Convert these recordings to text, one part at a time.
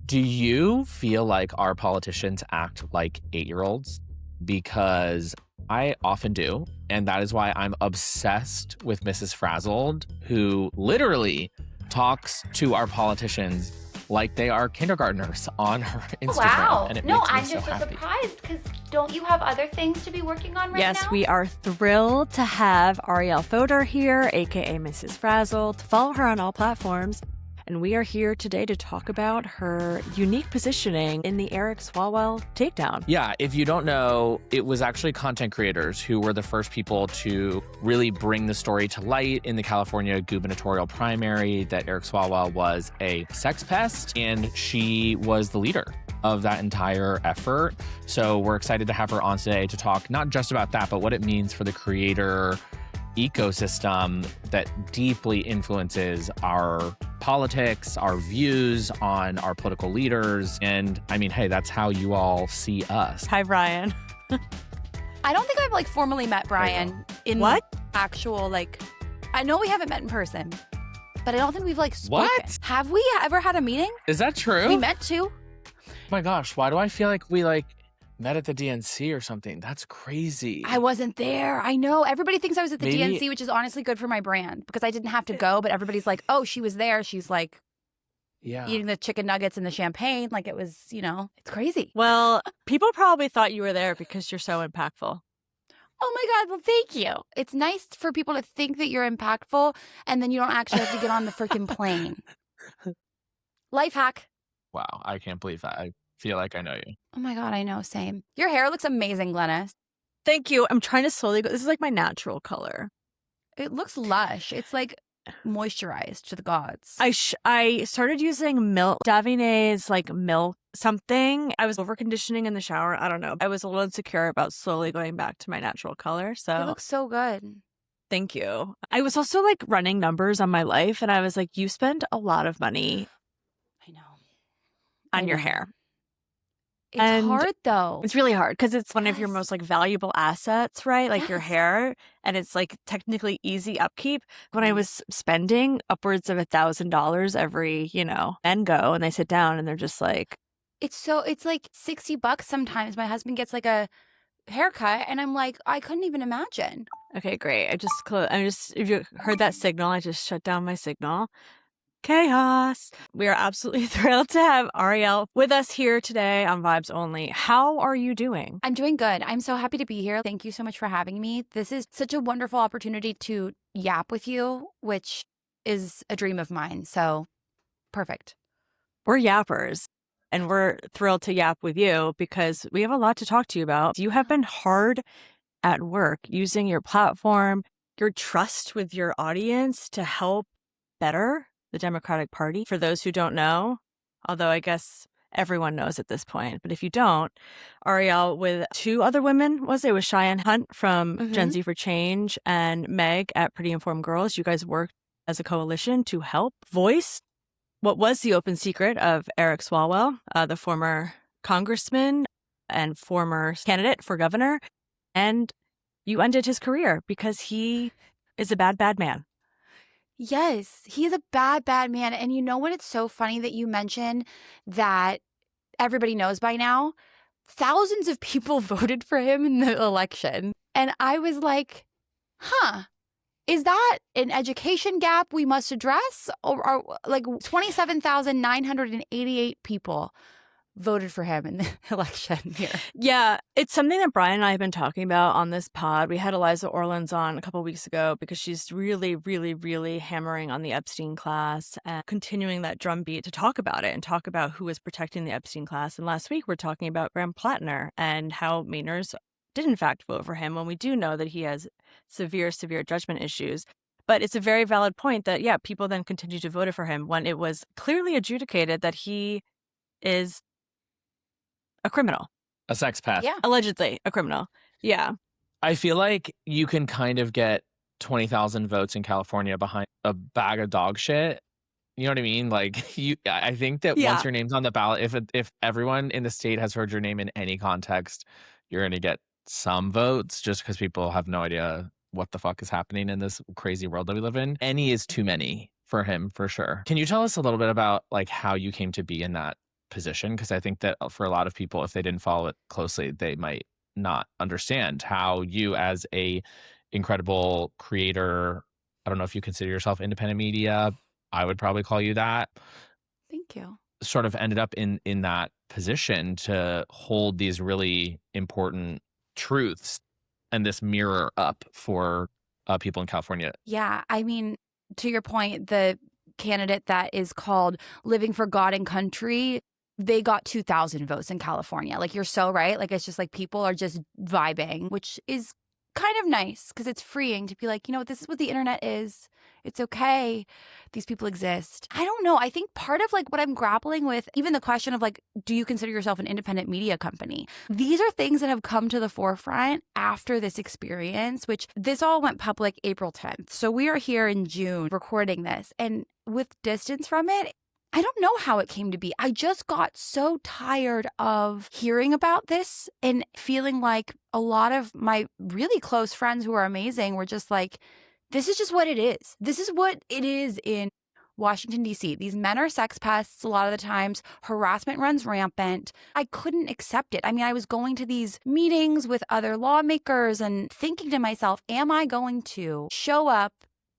Do you feel like our politicians act like 8-year-olds? Because I often do. And that is why I'm obsessed with Mrs. Frazzled, who literally talks to our politicians like they are kindergartners on her Instagram. Wow. And it No, makes me I'm just so happy. surprised because don't you have other things to be working on right now? Yes, we are thrilled to have Arielle Fodor here, aka Mrs. Frazzled. Follow her on all platforms. And we are here today to talk about her unique positioning in the Eric Swalwell takedown. Yeah, if you don't know, it was actually content creators who were the first people to really bring the story to light in the California gubernatorial primary that Eric Swalwell was a sex pest, and she was the leader of that entire effort. So we're excited to have her on today to talk not just about that, but what it means for the creator ecosystem that deeply influences our politics, our views on our political leaders. And I mean, hey, that's how you all see us. Hi, Brian. I don't think I've formally met Brian in What? actual I know we haven't met in person, but I don't think we've spoken. What? Have we ever had a meeting? Is that true? We meant to. Oh my gosh, why do I feel like we met at the DNC or something? That's crazy. I wasn't there. I know. Everybody thinks I was at the Maybe- DNC, which is honestly good for my brand because I didn't have to go, but everybody's like, oh, she was there. She's Yeah. eating the chicken nuggets and the champagne. It was, it's crazy. Well, people probably thought you were there because you're so impactful. Oh my God. Well, thank you. It's nice for people to think that you're impactful and then you don't actually have to get on the freaking plane. Life hack. Wow, I can't believe that. I feel like I know you. Oh my God. I know. Same. Your hair looks amazing, Glennis. Thank you. I'm trying to slowly go. This is my natural color. It looks lush. It's moisturized to the gods. I started using milk, Davina's milk something. I was over conditioning in the shower. I don't know. I was a little insecure about slowly going back to my natural color. It So looks so good. thank you. I was also running numbers on my life, and I was like, you spend a lot of money I know. on I your know. hair. It's And hard though. It's really hard because it's one of your Yes. most valuable assets, right? Your Yes. hair, and it's technically easy upkeep. When I Mhm. was spending upwards of $1,000 every, men go and they sit down and they're just It's $60 sometimes. My husband gets a haircut and I'm I couldn't even imagine. okay, great. If you heard that signal, I just shut down my signal. Chaos. We are absolutely thrilled to have Arielle with us here today on Vibes Only. How are you doing? I'm doing good. I'm so happy to be here. Thank you so much for having me. This is such a wonderful opportunity to yap with you, which is a dream of mine. So perfect. We're yappers, and we're thrilled to yap with you because we have a lot to talk to you about. You have been hard at work using your platform, your trust with your audience to help better the Democratic Party. For those who don't know, although I guess everyone knows at this point, but if you don't, Arielle with two other women, was Cheyenne Hunt from Gen Z for Change and Meg at Pretty Informed Girls. You guys worked as a coalition to help voice what was the open secret of Eric Swalwell, the former congressman and former candidate for governor. And you ended his career because he is a bad, bad man. Yes, he's a bad, bad man. And you know what? It's so funny that you mentioned that everybody knows by now. Thousands of people voted for him in the election. And I was like, is that an education gap we must address? Or 27,988 people voted for him in the election here. Yeah, it's something that Brian and I have been talking about on this pod. We had Eliza Orlins on a couple of weeks ago because she's really, really, really hammering on the Epstein class and continuing that drumbeat to talk about it and talk about who is protecting the Epstein class. And last week, we're talking about Graham Plattner and how Mainers did in fact vote for him when we do know that he has severe, severe judgment issues. But it's a very valid point that, yeah, people then continue to vote for him when it was clearly adjudicated that he is a criminal. A sex pest. Yeah. Allegedly a criminal. Yeah. I feel like you can kind of get 20,000 votes in California behind a bag of dog shit. You know what I mean? I think that Yeah. once your name's on the ballot, if everyone in the state has heard your name in any context, you're going to get some votes just because people have no idea what the fuck is happening in this crazy world that we live in. Any is too many for him, for sure. Can you tell us a little bit about how you came to be in that position, because I think that for a lot of people, if they didn't follow it closely, they might not understand how you, as a incredible creator, I don't know if you consider yourself independent media, I would probably call you that, Thank you. sort of ended up in that position to hold these really important truths and this mirror up for people in California. Yeah. I mean, to your point, the candidate that is called Living for God and Country, they got 2,000 votes in California. Like, you're so right. Like, it's just like people are just vibing, which is kind of nice because it's freeing to be like, you know what, this is what the internet is. It's okay. These people exist. I don't know. I think part of like what I'm grappling with, even the question of like, do you consider yourself an independent media company? These are things that have come to the forefront after this experience, which this all went public April 10th. So we are here in June recording this. And with distance from it, I don't know how it came to be. I just got so tired of hearing about this and feeling like a lot of my really close friends who are amazing were just like, this is just what it is. This is what it is in Washington, D.C. These men are sex pests a lot of the times. Harassment runs rampant. I couldn't accept it. I mean, I was going to these meetings with other lawmakers and thinking to myself, am I going to show up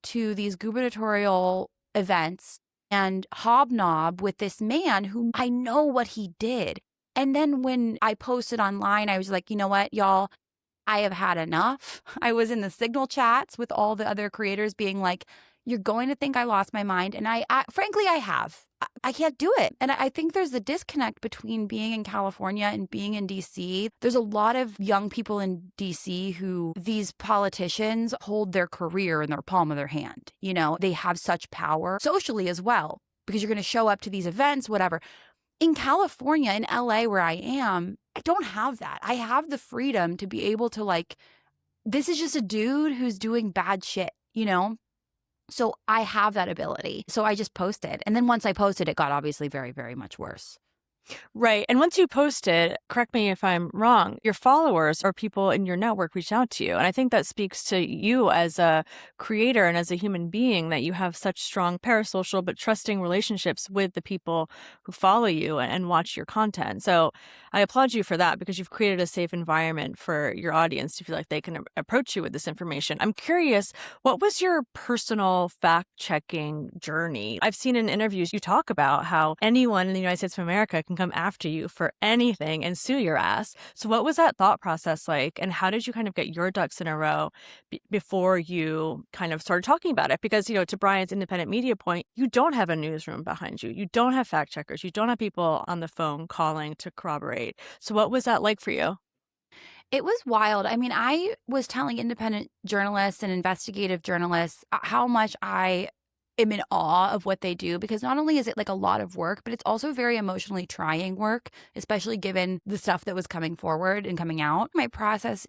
to these gubernatorial events and hobnob with this man who I know what he did? And then when I posted online, I was like, you know what, y'all, I have had enough. I was in the Signal chats with all the other creators being like, you're going to think I lost my mind. And I frankly, I have. I can't do it. And I think there's a disconnect between being in California and being in DC. There's a lot of young people in DC who these politicians hold their career in their palm of their hand. You know, they have such power socially as well, because you're going to show up to these events, whatever. In California, in LA, where I am, I don't have that. I have the freedom to be able to like, this is just a dude who's doing bad shit, you know? So I have that ability. So I just posted. And then once I posted, it got obviously very, very much worse. Right. And once you posted, correct me if I'm wrong, your followers or people in your network reached out to you. And I think that speaks to you as a creator and as a human being, that you have such strong parasocial but trusting relationships with the people who follow you and watch your content. So I applaud you for that, because you've created a safe environment for your audience to feel like they can approach you with this information. I'm curious, what was your personal fact-checking journey? I've seen in interviews you talk about how anyone in the United States of America can come after you for anything and sue your ass. So what was that thought process like? And how did you kind of get your ducks in a row before you kind of started talking about it? Because, you know, to Brian's independent media point, you don't have a newsroom behind you. You don't have fact checkers. You don't have people on the phone calling to corroborate. So what was that like for you? It was wild. I mean, I was telling independent journalists and investigative journalists how much I am in awe of what they do, because not only is it like a lot of work, but it's also very emotionally trying work, especially given the stuff that was coming forward and coming out. My process,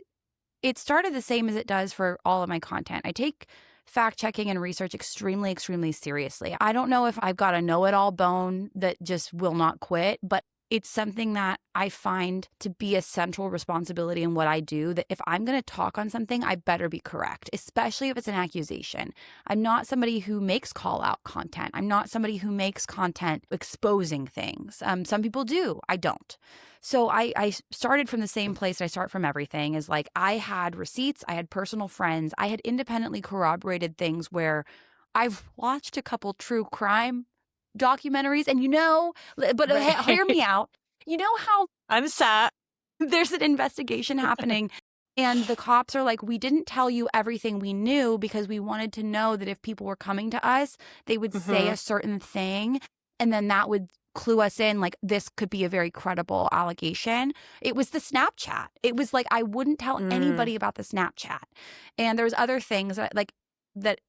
it started the same as it does for all of my content. I take fact checking and research extremely, extremely seriously. I don't know if I've got a know-it-all bone that just will not quit, but it's something that I find to be a central responsibility in what I do, that if I'm going to talk on something, I better be correct, especially if it's an accusation. I'm not somebody who makes call-out content. I'm not somebody who makes content exposing things. Some people do. I don't. So I started from the same place I start from everything, is like I had receipts, I had personal friends, I had independently corroborated things where I've watched a couple true crime documentaries, and you know, but hear me out. You know how I'm sat. there's an investigation happening and the cops are like, we didn't tell you everything we knew because we wanted to know that if people were coming to us, they would say a certain thing, and then that would clue us in, like, this could be a very credible allegation. It was the Snapchat. It was like, I wouldn't tell anybody about the Snapchat. And there was other things that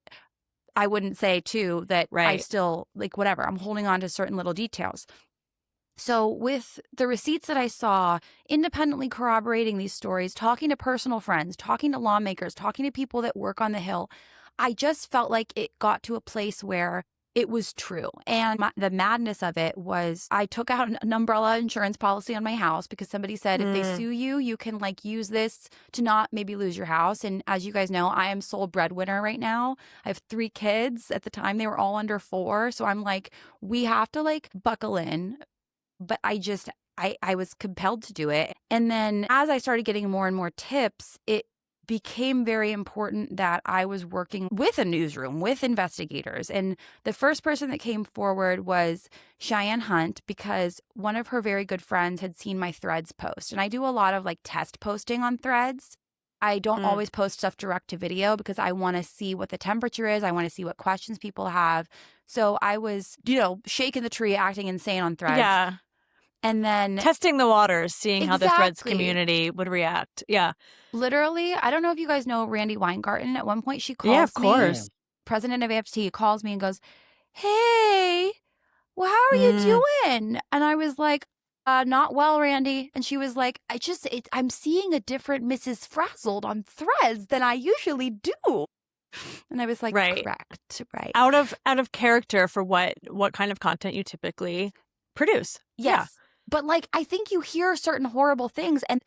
I wouldn't say too, that I still, like, whatever, I'm holding on to certain little details. So with the receipts that I saw, independently corroborating these stories, talking to personal friends, talking to lawmakers, talking to people that work on the Hill, I just felt like it got to a place where it was true. And the madness of it was, I took out an umbrella insurance policy on my house because somebody said, if they sue you, you can like use this to not maybe lose your house. And as you guys know, I am sole breadwinner right now. I have 3 kids. At the time, they were all under 4. So I'm like, we have to like buckle in but I was compelled to do it. And then as I started getting more and more tips, it became very important that I was working with a newsroom, with investigators. And the first person that came forward was Cheyenne Hunt, because one of her very good friends had seen my Threads post. And I do a lot of like test posting on Threads. I don't always post stuff direct to video because I want to see what the temperature is. I want to see what questions people have. So I was, shaking the tree, acting insane on Threads. Yeah. And then testing the waters, seeing how the Threads community would react. Yeah. Literally, I don't know if you guys know Randi Weingarten. At one point, she calls of course. me, president of AFT, calls me and goes, "Hey, well, how are you doing?" And I was like, "Not well, Randi." And she was like, I'm seeing a different Mrs. Frazzled on Threads than I usually do." And I was like, right. Correct, right. Out of character for what kind of content you typically produce. Yes. Yeah. But like, I think you hear certain horrible things, and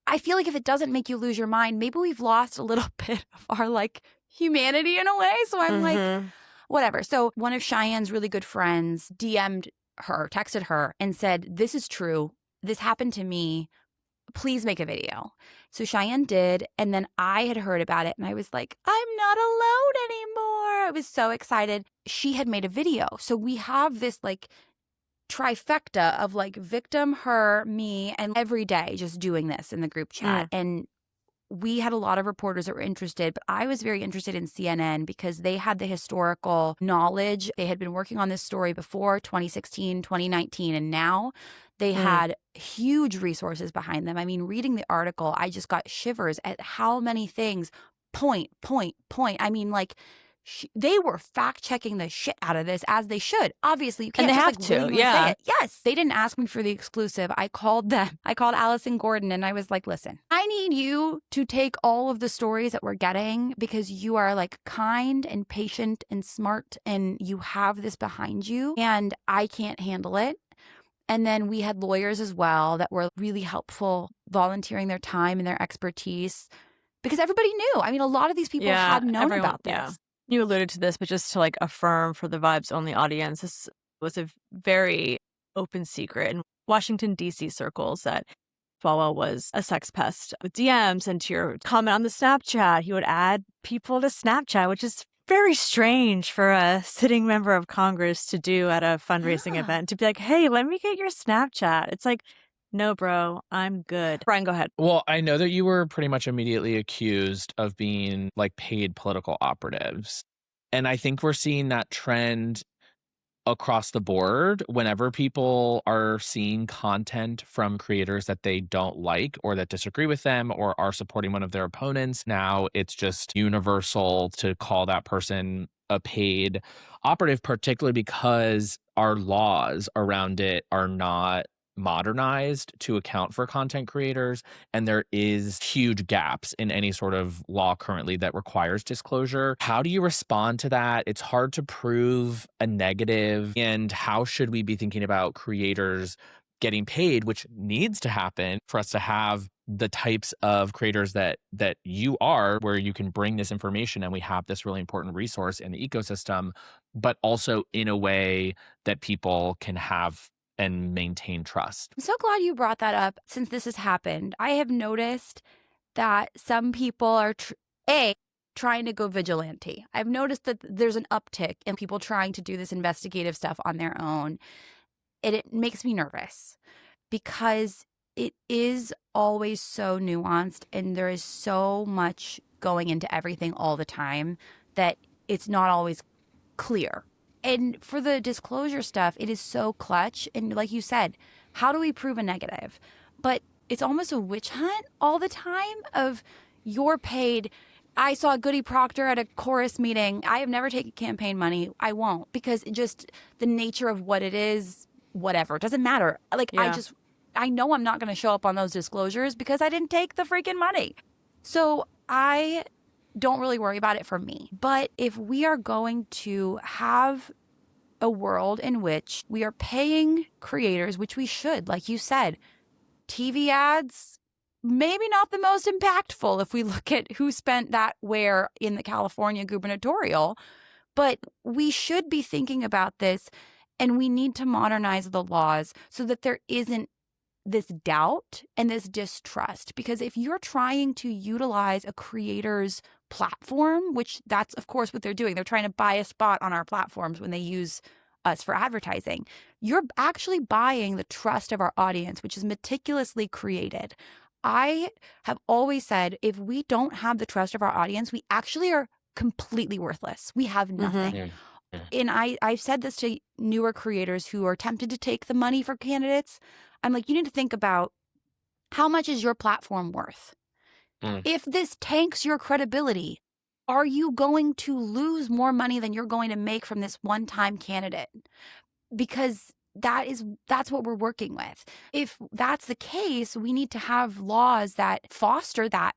I feel like if it doesn't make you lose your mind, maybe we've lost a little bit of our like humanity in a way. So I'm like, whatever. So one of Cheyenne's really good friends DM'd her, texted her and said, "This is true. This happened to me. Please make a video." So Cheyenne did. And then I had heard about it and I was like, I'm not alone anymore. I was so excited. She had made a video. So we have this like trifecta of like victim, her, me, and every day just doing this in the group chat. And we had a lot of reporters that were interested, but I was very interested in CNN because they had the historical knowledge. They had been working on this story before 2016, 2019, and now they had huge resources behind them. I mean, reading the article, I just got shivers at how many things point. I mean, like, they were fact-checking the shit out of this, as they should. Obviously, you can't and they just have like to, yeah. say it. Yes, they didn't ask me for the exclusive. I called them. I called Allison Gordon, and I was like, listen, I need you to take all of the stories that we're getting because you are like kind and patient and smart, and you have this behind you, and I can't handle it. And then we had lawyers as well that were really helpful, volunteering their time and their expertise because everybody knew. I mean, a lot of these people had known about this. Yeah. You alluded to this, but just to like affirm for the Vibes Only audience, this was a very open secret in Washington, D.C. circles that Swalwell was a sex pest with DMs. And to your comment on the Snapchat, he would add people to Snapchat, which is very strange for a sitting member of Congress to do at a fundraising event, to be like, hey, let me get your Snapchat. It's like, no, bro, I'm good. Brian, go ahead. Well, I know that you were pretty much immediately accused of being like paid political operatives. And I think we're seeing that trend across the board whenever people are seeing content from creators that they don't like or that disagree with them or are supporting one of their opponents. Now it's just universal to call that person a paid operative, particularly because our laws around it are not modernized to account for content creators, and there is huge gaps in any sort of law currently that requires disclosure. How do you respond to that? It's hard to prove a negative, and how should we be thinking about creators getting paid, which needs to happen for us to have the types of creators that you are, where you can bring this information and we have this really important resource in the ecosystem, but also in a way that people can have and maintain trust. I'm so glad you brought that up. Since this has happened, I have noticed that some people are trying to go vigilante. I've noticed that there's an uptick in people trying to do this investigative stuff on their own. And it makes me nervous because it is always so nuanced and there is so much going into everything all the time that it's not always clear. And for the disclosure stuff, it is so clutch. And like you said, how do we prove a negative? But it's almost a witch hunt all the time of you're paid. I saw Goody Proctor at a chorus meeting. I have never taken campaign money. I won't, because it just the nature of what it is, whatever, it doesn't matter. Like, I know I'm not going to show up on those disclosures because I didn't take the freaking money. So I don't really worry about it for me. But if we are going to have a world in which we are paying creators, which we should, like you said, TV ads, maybe not the most impactful if we look at who spent that where in the California gubernatorial, but we should be thinking about this And we need to modernize the laws so that there isn't this doubt and this distrust. Because if you're trying to utilize a creator's platform, which that's, of course, what they're doing, they're trying to buy a spot on our platforms when they use us for advertising, you're actually buying the trust of our audience, which is meticulously created. I have always said, if we don't have the trust of our audience, we actually are completely worthless. We have nothing. Yeah. And I've said this to newer creators who are tempted to take the money for candidates. I'm like, you need to think about, how much is your platform worth? If this tanks your credibility, are you going to lose more money than you're going to make from this one-time candidate? Because that's what we're working with. If that's the case, we need to have laws that foster that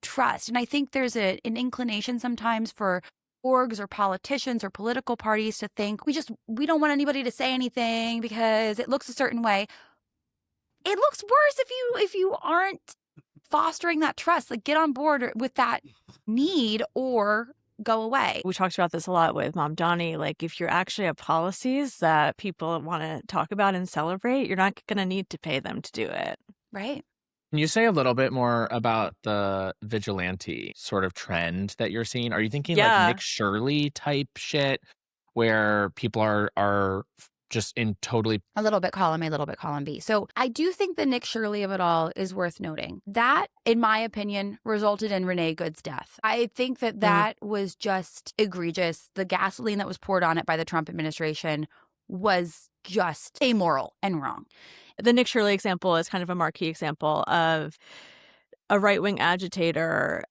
trust. And I think there's an inclination sometimes for orgs or politicians or political parties to think we don't want anybody to say anything because it looks a certain way. It looks worse if you aren't fostering that trust. Like, get on board with that need or go away. We talked about this a lot with Mom Donnie. Like, if you actually have policies that people want to talk about and celebrate, you're not going to need to pay them to do it. Right. Can you say a little bit more about the vigilante sort of trend that you're seeing? Are you thinking like Nick Shirley type shit where people are just in totally a little bit column A, a little bit column B? So I do think the Nick Shirley of it all is worth noting. That, in my opinion, resulted in Renee Good's death. I think that was just egregious. The gasoline that was poured on it by the Trump administration was just amoral and wrong. The Nick Shirley example is kind of a marquee example of a right-wing agitator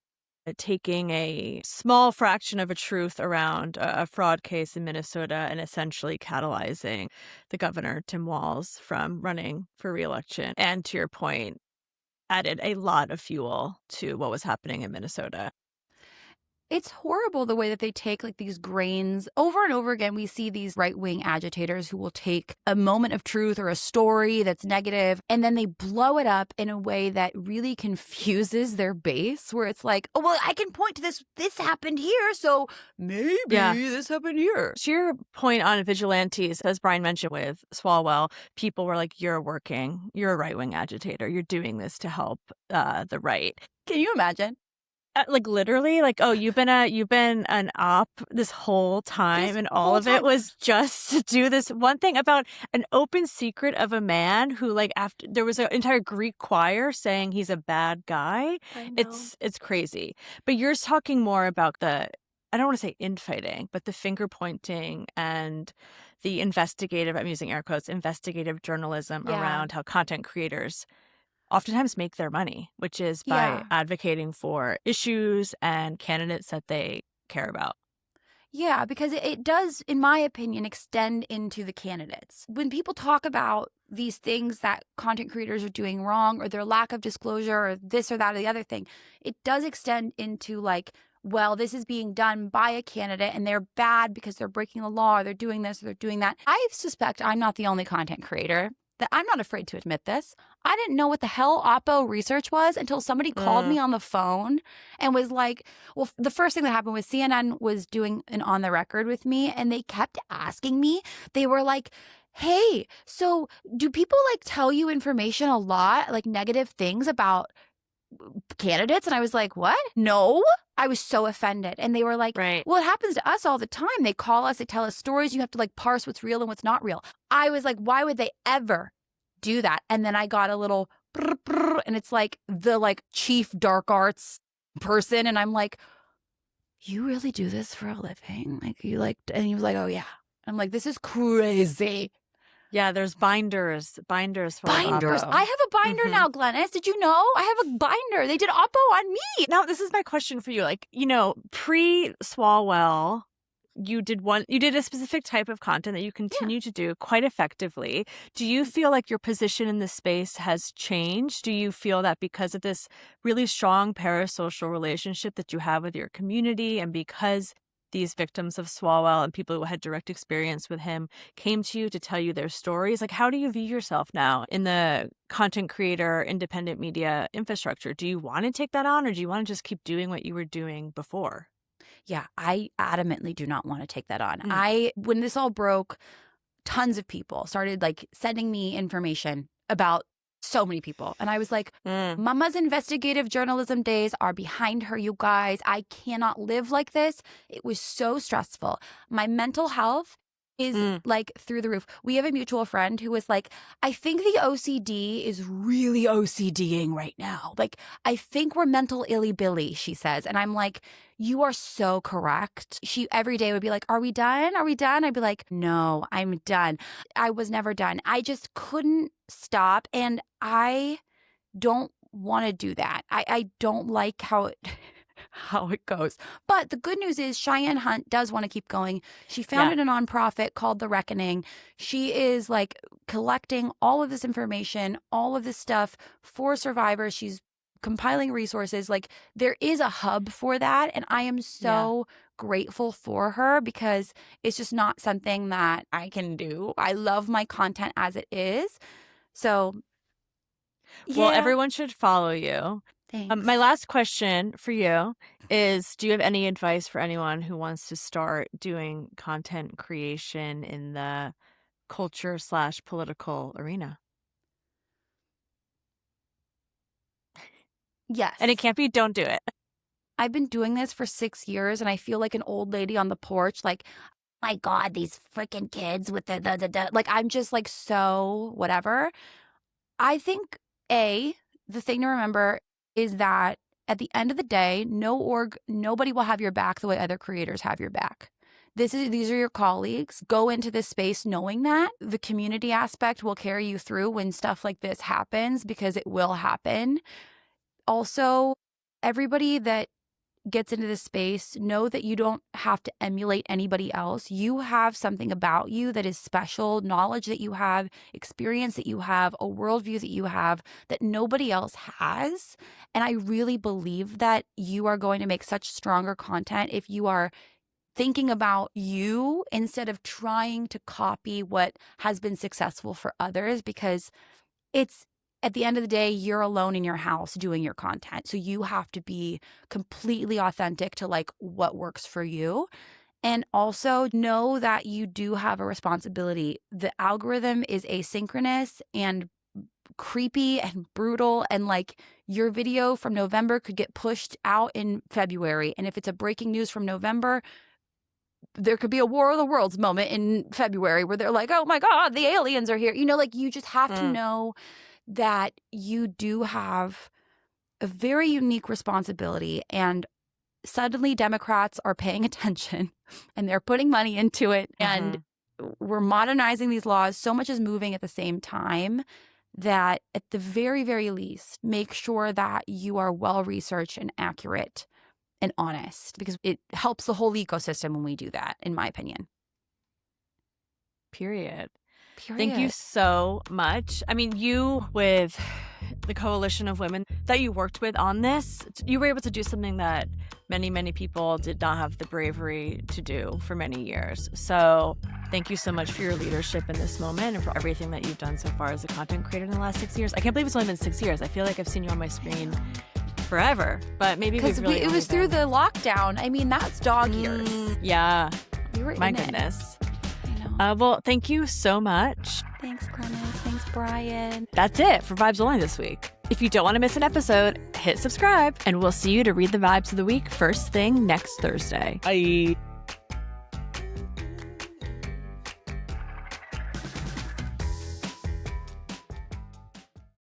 taking a small fraction of a truth around a fraud case in Minnesota and essentially catalyzing the governor, Tim Walz, from running for re-election. And to your point, added a lot of fuel to what was happening in Minnesota. It's horrible the way that they take like these grains over and over again. We see these right-wing agitators who will take a moment of truth or a story that's negative, and then they blow it up in a way that really confuses their base, where it's like, oh, well, I can point to this happened here, so maybe this happened here. To your point on vigilantes, as Brian mentioned with Swalwell, people were like, you're a right-wing agitator. You're doing this to help the right. Can you imagine? Like literally, like, oh, you've been an op this whole time, and all of it was just to do this one thing about an open secret of a man who, like, after there was an entire Greek choir saying he's a bad guy. It's crazy. But you're talking more about I don't want to say infighting, but the finger pointing and the investigative, I'm using air quotes, investigative journalism around how content creators oftentimes make their money, which is by advocating for issues and candidates that they care about. Yeah, because it does, in my opinion, extend into the candidates. When people talk about these things that content creators are doing wrong, or their lack of disclosure, or this or that or the other thing, it does extend into like, well, this is being done by a candidate and they're bad because they're breaking the law, or they're doing this, or they're doing that. I suspect I'm not the only content creator that I'm not afraid to admit this. I didn't know what the hell oppo research was until somebody called me on the phone and was like, well, the first thing that happened was CNN was doing an on the record with me, and they kept asking me. They were like, hey, so do people like tell you information a lot, like negative things about candidates? And I was like, what? No. I was so offended. And they were like, well, it happens to us all the time. They call us, they tell us stories. You have to like parse what's real and what's not real. I was like, why would they ever do that? And then I got a little and it's like the like chief dark arts person. And I'm like, you really do this for a living? Like, you like, and he was like, oh yeah. I'm like, this is crazy. Yeah, there's binders for Binders. oppo. I have a binder now, Glennis. Did you know? I have a binder. They did oppo on me. Now, this is my question for you. Like, pre-Swalwell, you did a specific type of content that you continue to do quite effectively. Do you feel like your position in the space has changed? Do you feel that because of this really strong parasocial relationship that you have with your community, and because these victims of Swalwell and people who had direct experience with him came to you to tell you their stories, like, how do you view yourself now in the content creator, independent media infrastructure? Do you want to take that on, or do you want to just keep doing what you were doing before? Yeah, I adamantly do not want to take that on. When this all broke, tons of people started like sending me information about so many people. And I was like, Mama's investigative journalism days are behind her, you guys. I cannot live like this. It was so stressful. My mental health is like through the roof. We have a mutual friend who was like, I think the OCD is really OCDing right now. Like, I think we're mental illy-billy, she says. And I'm like, you are so correct. She every day would be like, are we done? Are we done? I'd be like, no, I'm done. I was never done. I just couldn't stop. And I don't want to do that. I don't like how it goes. But the good news is Cheyenne Hunt does want to keep going. She founded a nonprofit called The Reckoning. She is like collecting all of this information, all of this stuff for survivors. She's compiling resources. Like, there is a hub for that. And I am so grateful for her because it's just not something that I can do. I love my content as it is. So, well, everyone should follow you. Thanks. My last question for you is, do you have any advice for anyone who wants to start doing content creation in the culture/political arena? Yes. And it can't be, don't do it. I've been doing this for 6 years and I feel like an old lady on the porch, like, my God, these freaking kids with the like, I'm just like, so whatever. I think the thing to remember is that at the end of the day, nobody will have your back the way other creators have your back. These are your colleagues. Go into this space knowing that the community aspect will carry you through when stuff like this happens, because it will happen. Also, everybody that gets into this space, know that you don't have to emulate anybody else. You have something about you that is special, knowledge that you have, experience that you have, a worldview that you have that nobody else has. And I really believe that you are going to make such stronger content if you are thinking about you instead of trying to copy what has been successful for others, because it's, at the end of the day, you're alone in your house doing your content. So you have to be completely authentic to like what works for you. And also know that you do have a responsibility. The algorithm is asynchronous and creepy and brutal. And like, your video from November could get pushed out in February. And if it's a breaking news from November, there could be a War of the Worlds moment in February where they're like, oh my God, the aliens are here. You know, like, you just have to know that you do have a very unique responsibility, and suddenly Democrats are paying attention and they're putting money into it, and we're modernizing these laws. So much is moving at the same time that at the very, very least, make sure that you are well-researched and accurate and honest, because it helps the whole ecosystem when we do that, in my opinion. Period. Thank you so much. I mean, you, with the coalition of women that you worked with on this, you were able to do something that many, many people did not have the bravery to do for many years. So thank you so much for your leadership in this moment and for everything that you've done so far as a content creator in the last 6 years. I can't believe it's only been 6 years. I feel like I've seen you on my screen forever, but maybe because really it was through the lockdown. I mean, that's dog years. Yeah. We were my in goodness. It. I know. Well, thank you so much. Thanks, Glennis. Thanks, Brian. That's it for Vibes Only this week. If you don't want to miss an episode, hit subscribe, and we'll see you to read the vibes of the week first thing next Thursday. Bye.